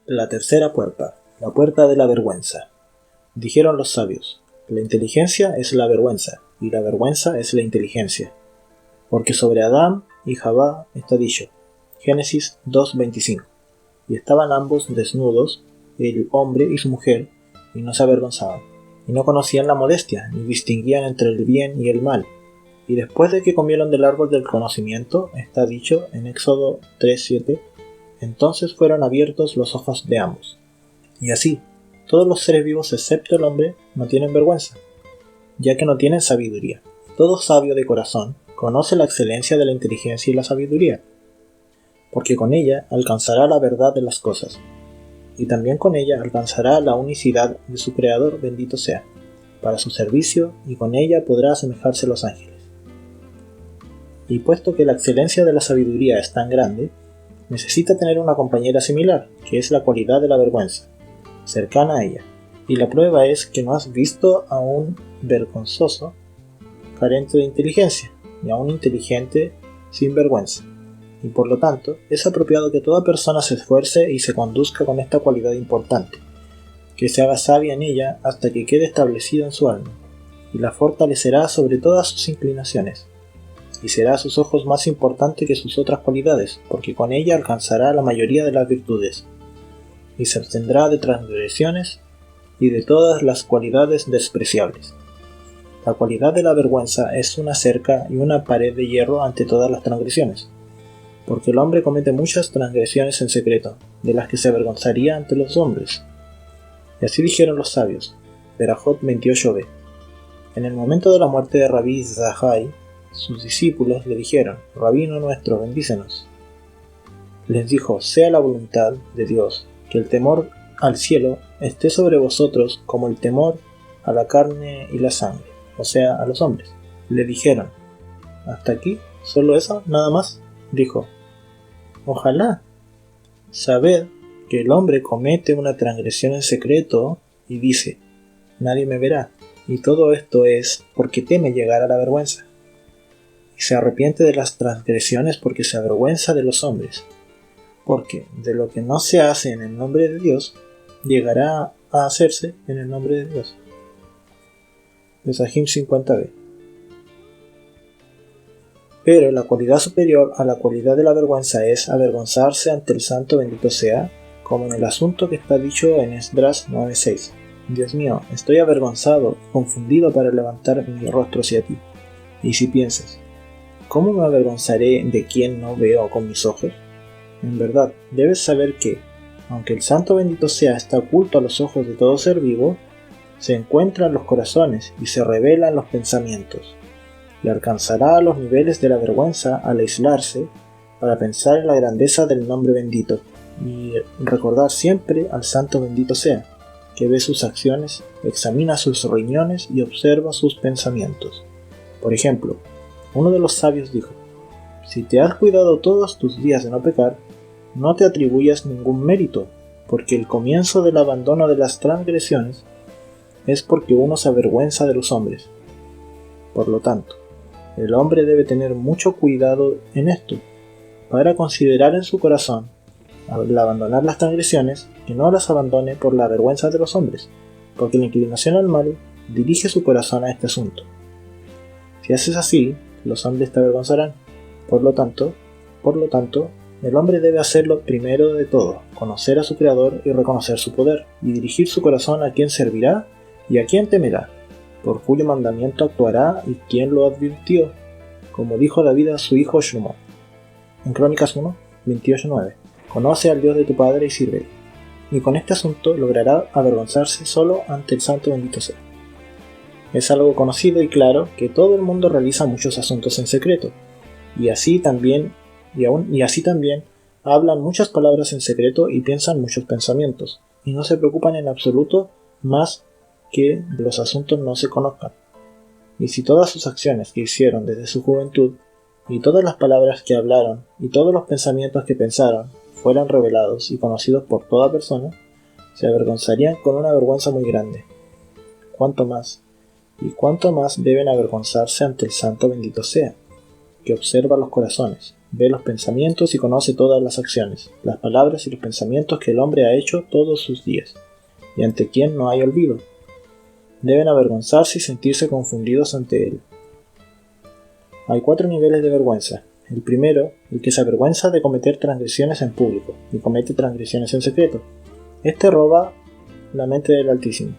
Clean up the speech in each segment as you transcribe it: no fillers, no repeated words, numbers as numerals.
La tercera puerta, la puerta de la vergüenza. Dijeron los sabios, la inteligencia es la vergüenza, y la vergüenza es la inteligencia. Porque sobre Adán y Jabá está dicho, Génesis 2:25, y estaban ambos desnudos, el hombre y su mujer, y no se avergonzaban, y no conocían la modestia, ni distinguían entre el bien y el mal. Y después de que comieron del árbol del conocimiento, está dicho en Éxodo 3:7, entonces fueron abiertos los ojos de ambos. Y así, todos los seres vivos excepto el hombre no tienen vergüenza, ya que no tienen sabiduría. Todo sabio de corazón conoce la excelencia de la inteligencia y la sabiduría, porque con ella alcanzará la verdad de las cosas, y también con ella alcanzará la unicidad de su Creador, bendito sea, para su servicio, y con ella podrá asemejarse a los ángeles. Y puesto que la excelencia de la sabiduría es tan grande, necesita tener una compañera similar, que es la cualidad de la vergüenza, cercana a ella. Y la prueba es que no has visto a un vergonzoso carente de inteligencia, ni a un inteligente sin vergüenza. Y por lo tanto, es apropiado que toda persona se esfuerce y se conduzca con esta cualidad importante, que se haga sabia en ella hasta que quede establecida en su alma, y la fortalecerá sobre todas sus inclinaciones, y será a sus ojos más importante que sus otras cualidades, porque con ella alcanzará la mayoría de las virtudes, y se abstendrá de transgresiones y de todas las cualidades despreciables. La cualidad de la vergüenza es una cerca y una pared de hierro ante todas las transgresiones, porque el hombre comete muchas transgresiones en secreto, de las que se avergonzaría ante los hombres. Y así dijeron los sabios, Berajot 28b. En el momento de la muerte de Rabí Zahai, sus discípulos le dijeron, Rabino nuestro, bendícenos. Les dijo, sea la voluntad de Dios, que el temor al cielo esté sobre vosotros como el temor a la carne y la sangre, o sea, a los hombres. Le dijeron, ¿hasta aquí? ¿Solo eso? ¿Nada más? Dijo, ojalá. Sabed que el hombre comete una transgresión en secreto y dice, nadie me verá. Y todo esto es porque teme llegar a la vergüenza. Y se arrepiente de las transgresiones porque se avergüenza de los hombres. Porque de lo que no se hace en el nombre de Dios, llegará a hacerse en el nombre de Dios. Pesajim 50b. Pero la cualidad superior a la cualidad de la vergüenza es avergonzarse ante el Santo bendito sea, como en el asunto que está dicho en Esdras 9:6. Dios mío, estoy avergonzado y confundido para levantar mi rostro hacia ti. Y si piensas, ¿cómo me avergonzaré de quien no veo con mis ojos? En verdad, debes saber que, aunque el Santo bendito sea está oculto a los ojos de todo ser vivo, se encuentra en los corazones y se revela en los pensamientos, y alcanzará los niveles de la vergüenza al aislarse para pensar en la grandeza del nombre bendito y recordar siempre al Santo bendito sea, que ve sus acciones, examina sus riñones y observa sus pensamientos. Por ejemplo, uno de los sabios dijo, si te has cuidado todos tus días de no pecar, no te atribuyas ningún mérito, porque el comienzo del abandono de las transgresiones es porque uno se avergüenza de los hombres. Por lo tanto, el hombre debe tener mucho cuidado en esto, para considerar en su corazón, al abandonar las transgresiones, que no las abandone por la vergüenza de los hombres, porque la inclinación al mal dirige su corazón a este asunto. Si haces así, los hombres te avergonzarán. Por lo tanto, el hombre debe hacerlo primero de todo, conocer a su Creador y reconocer su poder, y dirigir su corazón a quien servirá y a quien temerá, por cuyo mandamiento actuará y quien lo advirtió, como dijo David a su hijo Shlomo. En Crónicas 1, 28:9. Conoce al Dios de tu Padre y sírvele. Y con este asunto logrará avergonzarse solo ante el Santo bendito sea. Es algo conocido y claro que todo el mundo realiza muchos asuntos en secreto, y así también hablan muchas palabras en secreto y piensan muchos pensamientos, y no se preocupan en absoluto más que los asuntos no se conozcan. Y si todas sus acciones que hicieron desde su juventud, y todas las palabras que hablaron, y todos los pensamientos que pensaron, fueran revelados y conocidos por toda persona, se avergonzarían con una vergüenza muy grande. ¿Cuánto más deben avergonzarse ante el Santo bendito sea, que observa los corazones, ve los pensamientos y conoce todas las acciones, las palabras y los pensamientos que el hombre ha hecho todos sus días, y ante quien no hay olvido. Deben avergonzarse y sentirse confundidos ante él. Hay 4 niveles de vergüenza. El primero, el que se avergüenza de cometer transgresiones en público y comete transgresiones en secreto. Este roba la mente del Altísimo,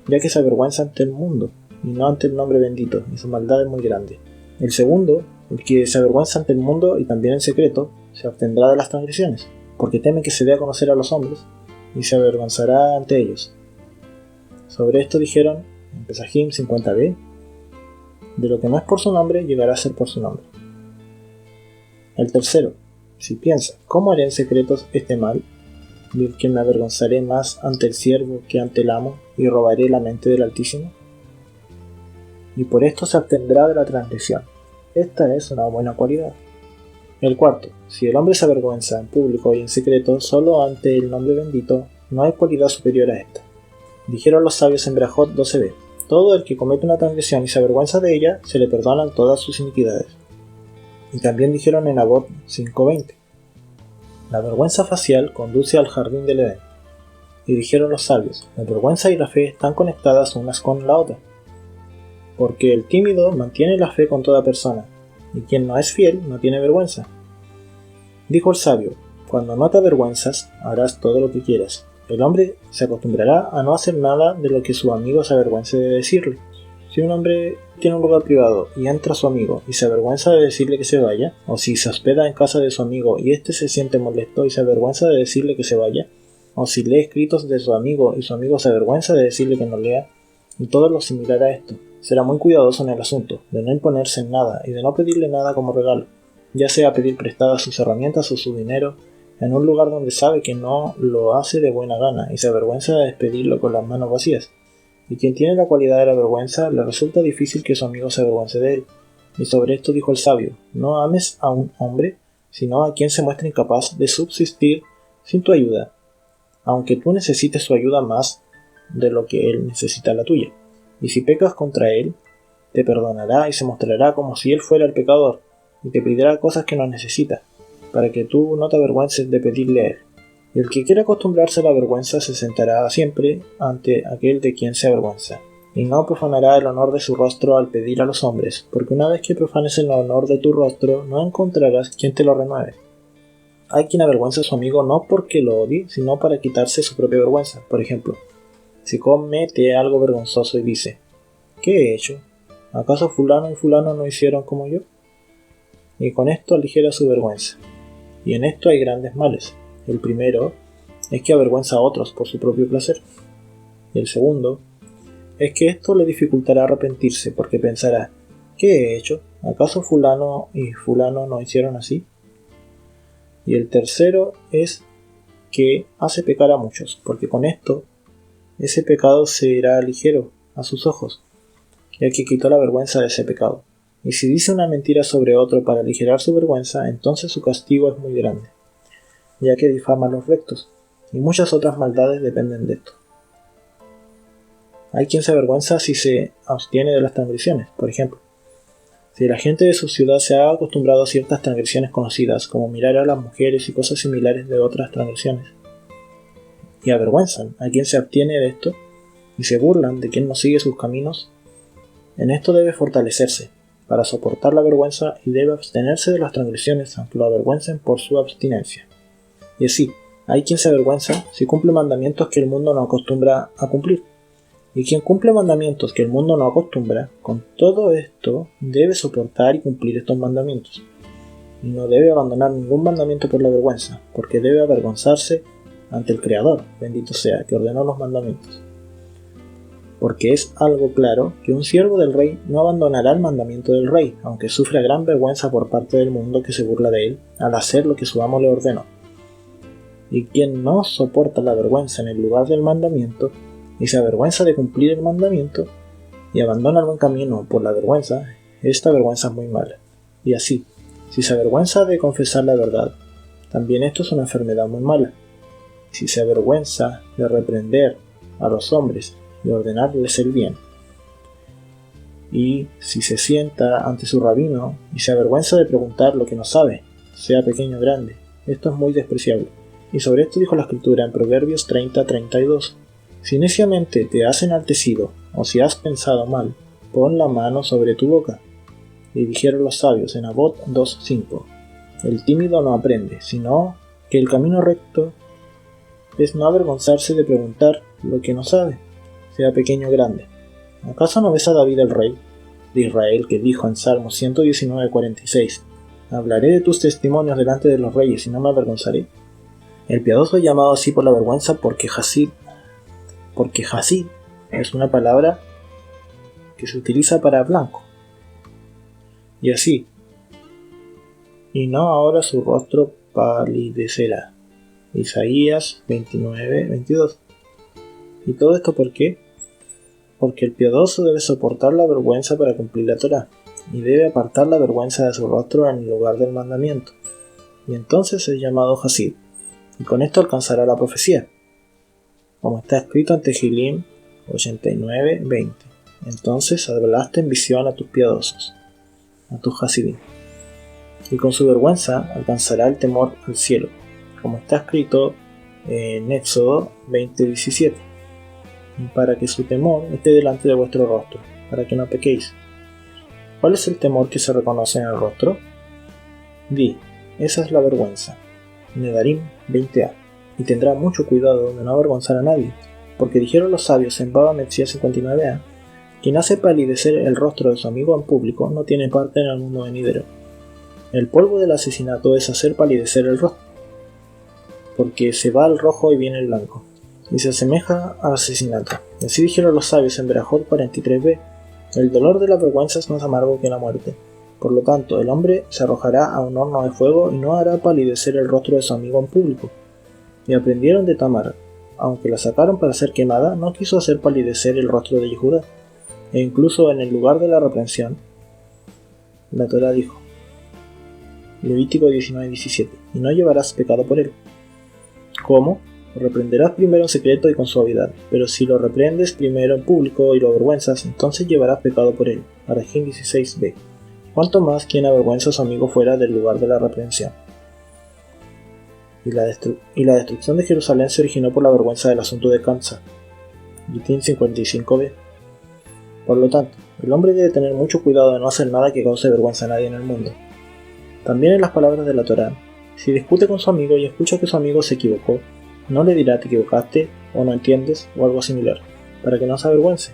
ya que se avergüenza ante el mundo y no ante el nombre bendito, y su maldad es muy grande. El segundo, el que se avergüenza ante el mundo y también en secreto, se abstendrá de las transgresiones, porque teme que se dé a conocer a los hombres, y se avergonzará ante ellos. Sobre esto dijeron en Pesajim 50b, de lo que no es por su nombre, llegará a ser por su nombre. El tercero, si piensa, ¿cómo haré en secretos este mal? ¿Del que me avergonzaré más ante el siervo que ante el amo, y robaré la mente del Altísimo? Y por esto se abstendrá de la transgresión. Esta es una buena cualidad. El cuarto, si el hombre se avergüenza en público y en secreto solo ante el nombre bendito, no hay cualidad superior a esta. Dijeron los sabios en Berajot 12b, todo el que comete una transgresión y se avergüenza de ella, se le perdonan todas sus iniquidades. Y también dijeron en Abot 5:20, la vergüenza facial conduce al jardín del Edén. Y dijeron los sabios, la vergüenza y la fe están conectadas unas con la otra, porque el tímido mantiene la fe con toda persona, y quien no es fiel no tiene vergüenza. Dijo el sabio, cuando no te avergüenzas, harás todo lo que quieras. El hombre se acostumbrará a no hacer nada de lo que su amigo se avergüence de decirle. Si un hombre tiene un lugar privado y entra su amigo y se avergüenza de decirle que se vaya, o si se hospeda en casa de su amigo y éste se siente molesto y se avergüenza de decirle que se vaya, o si lee escritos de su amigo y su amigo se avergüenza de decirle que no lea, y todo lo similar a esto, será muy cuidadoso en el asunto, de no imponerse en nada y de no pedirle nada como regalo, ya sea pedir prestadas sus herramientas o su dinero, en un lugar donde sabe que no lo hace de buena gana y se avergüenza de despedirlo con las manos vacías. Y quien tiene la cualidad de la vergüenza, le resulta difícil que su amigo se avergüence de él. Y sobre esto dijo el sabio, no ames a un hombre, sino a quien se muestre incapaz de subsistir sin tu ayuda, aunque tú necesites su ayuda más de lo que él necesita la tuya. Y si pecas contra él, te perdonará y se mostrará como si él fuera el pecador, y te pedirá cosas que no necesita, para que tú no te avergüences de pedirle a él. Y el que quiera acostumbrarse a la vergüenza se sentará siempre ante aquel de quien se avergüenza, y no profanará el honor de su rostro al pedir a los hombres, porque una vez que profanes el honor de tu rostro, no encontrarás quien te lo renueve. Hay quien avergüenza a su amigo no porque lo odie, sino para quitarse su propia vergüenza. Por ejemplo, si comete algo vergonzoso y dice, ¿qué he hecho? ¿Acaso fulano y fulano no hicieron como yo? Y con esto aligera su vergüenza. Y en esto hay grandes males. El primero es que avergüenza a otros por su propio placer. Y el segundo es que esto le dificultará arrepentirse porque pensará, ¿qué he hecho? ¿Acaso fulano y fulano no hicieron así? Y el tercero es que hace pecar a muchos, porque con esto ese pecado será ligero a sus ojos, ya que quitó la vergüenza de ese pecado. Y si dice una mentira sobre otro para aligerar su vergüenza, entonces su castigo es muy grande, ya que difama a los rectos, y muchas otras maldades dependen de esto. Hay quien se avergüenza si se abstiene de las transgresiones, por ejemplo. Si la gente de su ciudad se ha acostumbrado a ciertas transgresiones conocidas, como mirar a las mujeres y cosas similares de otras transgresiones, y avergüenzan a quien se abstiene de esto, y se burlan de quien no sigue sus caminos, en esto debe fortalecerse, para soportar la vergüenza, y debe abstenerse de las transgresiones, aunque lo avergüencen por su abstinencia. Y así, hay quien se avergüenza si cumple mandamientos que el mundo no acostumbra a cumplir. Y quien cumple mandamientos que el mundo no acostumbra, con todo esto debe soportar y cumplir estos mandamientos. Y no debe abandonar ningún mandamiento por la vergüenza, porque debe avergonzarse ante el Creador, bendito sea, que ordenó los mandamientos. Porque es algo claro que un siervo del rey no abandonará el mandamiento del rey, aunque sufra gran vergüenza por parte del mundo que se burla de él al hacer lo que su amo le ordenó. Y quien no soporta la vergüenza en el lugar del mandamiento, y se avergüenza de cumplir el mandamiento, y abandona el buen camino por la vergüenza, esta vergüenza es muy mala. Y así, si se avergüenza de confesar la verdad, también esto es una enfermedad muy mala. Si se avergüenza de reprender a los hombres y ordenarles el bien, y si se sienta ante su rabino y se avergüenza de preguntar lo que no sabe, sea pequeño o grande. Esto es muy despreciable. Y sobre esto dijo la Escritura en Proverbios 30:32. Si neciamente te has enaltecido, o si has pensado mal, pon la mano sobre tu boca. Y dijeron los sabios en Amós 2:5. El tímido no aprende, sino que el camino recto es no avergonzarse de preguntar lo que no sabe, sea pequeño o grande. ¿Acaso no ves a David el rey de Israel que dijo en Salmo 119:46, hablaré de tus testimonios delante de los reyes y no me avergonzaré? El piadoso es llamado así por la vergüenza porque Hasid es una palabra que se utiliza para blanco. Y así, y no ahora su rostro palidecerá. Isaías 29:22. ¿Y todo esto por qué? Porque el piadoso debe soportar la vergüenza para cumplir la Torá, y debe apartar la vergüenza de su rostro en el lugar del mandamiento, y entonces es llamado Hasid, y con esto alcanzará la profecía, como está escrito en Tehilim 89:20. Entonces hablaste en visión a tus piadosos, a tus Hasidim, y con su vergüenza alcanzará el temor al cielo, como está escrito en Éxodo 20:17, para que su temor esté delante de vuestro rostro, para que no pequéis. ¿Cuál es el temor que se reconoce en el rostro? Di, esa es la vergüenza. Nedarim 20a. Y tendrá mucho cuidado de no avergonzar a nadie, porque dijeron los sabios en Baba Metzia 59a, quien hace palidecer el rostro de su amigo en público no tiene parte en el mundo venidero. El polvo del asesinato es hacer palidecer el rostro, porque se va al rojo y viene el blanco, y se asemeja al asesinato. Y así dijeron los sabios en Berajot 43b, el dolor de la vergüenza es más amargo que la muerte. Por lo tanto, el hombre se arrojará a un horno de fuego y no hará palidecer el rostro de su amigo en público. Y aprendieron de Tamar, aunque la sacaron para ser quemada, no quiso hacer palidecer el rostro de Yehudá. E incluso en el lugar de la reprensión, la Torá dijo, Levítico 19:17, y no llevarás pecado por él. ¿Cómo? Lo reprenderás primero en secreto y con suavidad, pero si lo reprendes primero en público y lo avergüenzas, entonces llevarás pecado por él. Arajín 16b. Cuanto más quien avergüenza a su amigo fuera del lugar de la reprensión. Y la destrucción de Jerusalén se originó por la vergüenza del asunto de Kamsa. Gitín 55b. Por lo tanto, el hombre debe tener mucho cuidado de no hacer nada que cause vergüenza a nadie en el mundo. También en las palabras de la Torá, si discute con su amigo y escucha que su amigo se equivocó, no le dirá te equivocaste o no entiendes o algo similar, para que no se avergüence,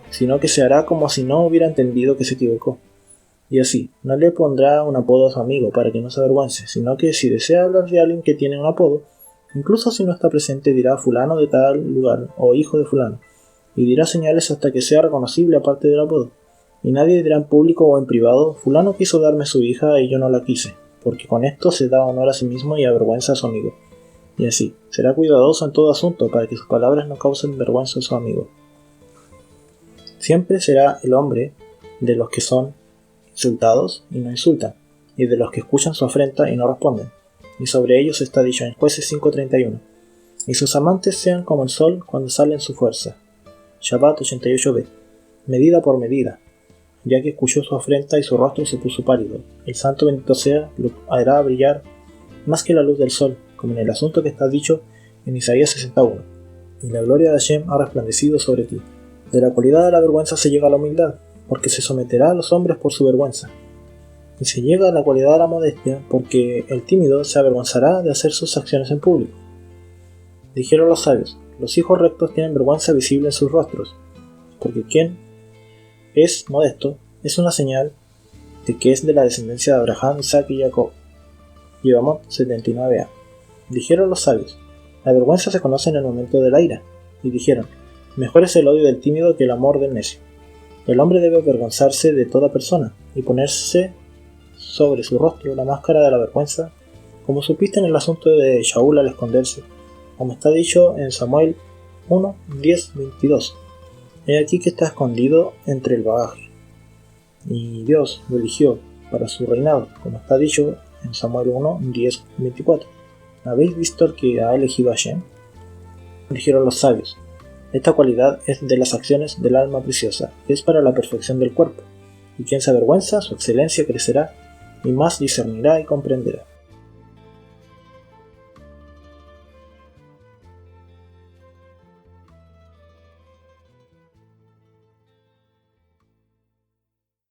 sino que se hará como si no hubiera entendido que se equivocó. Y así, no le pondrá un apodo a su amigo para que no se avergüence, sino que si desea hablar de alguien que tiene un apodo, incluso si no está presente dirá fulano de tal lugar o hijo de fulano, y dirá señales hasta que sea reconocible aparte del apodo. Y nadie dirá en público o en privado, fulano quiso darme su hija y yo no la quise, porque con esto se da honor a sí mismo y avergüenza a su amigo. Y así, será cuidadoso en todo asunto para que sus palabras no causen vergüenza a su amigo. Siempre será el hombre de los que son insultados y no insultan, y de los que escuchan su afrenta y no responden. Y sobre ellos está dicho en Jueces 5:31, y sus amantes sean como el sol cuando sale en su fuerza. Shabbat 88b. Medida por medida, ya que escuchó su afrenta y su rostro se puso pálido. El santo bendito sea lo hará brillar más que la luz del sol, como en el asunto que está dicho en Isaías 61. Y la gloria de Hashem ha resplandecido sobre ti. De la cualidad de la vergüenza se llega a la humildad, porque se someterá a los hombres por su vergüenza. Y se llega a la cualidad de la modestia, porque el tímido se avergonzará de hacer sus acciones en público. Dijeron los sabios, los hijos rectos tienen vergüenza visible en sus rostros, porque quien es modesto es una señal de que es de la descendencia de Abraham, Isaac y Jacob. Yevamot 79a. Dijeron los sabios, la vergüenza se conoce en el momento de la ira, y dijeron, mejor es el odio del tímido que el amor del necio. El hombre debe avergonzarse de toda persona, y ponerse sobre su rostro la máscara de la vergüenza, como supiste en el asunto de Shaul al esconderse, como está dicho en Samuel 1:10-22. He aquí que está escondido entre el bagaje, y Dios lo eligió para su reinado, como está dicho en Samuel 1:10-24. ¿Habéis visto al que ha elegido a Hashem? Dijeron los sabios, esta cualidad es de las acciones del alma preciosa, que es para la perfección del cuerpo, y quien se avergüenza, su excelencia crecerá, y más discernirá y comprenderá.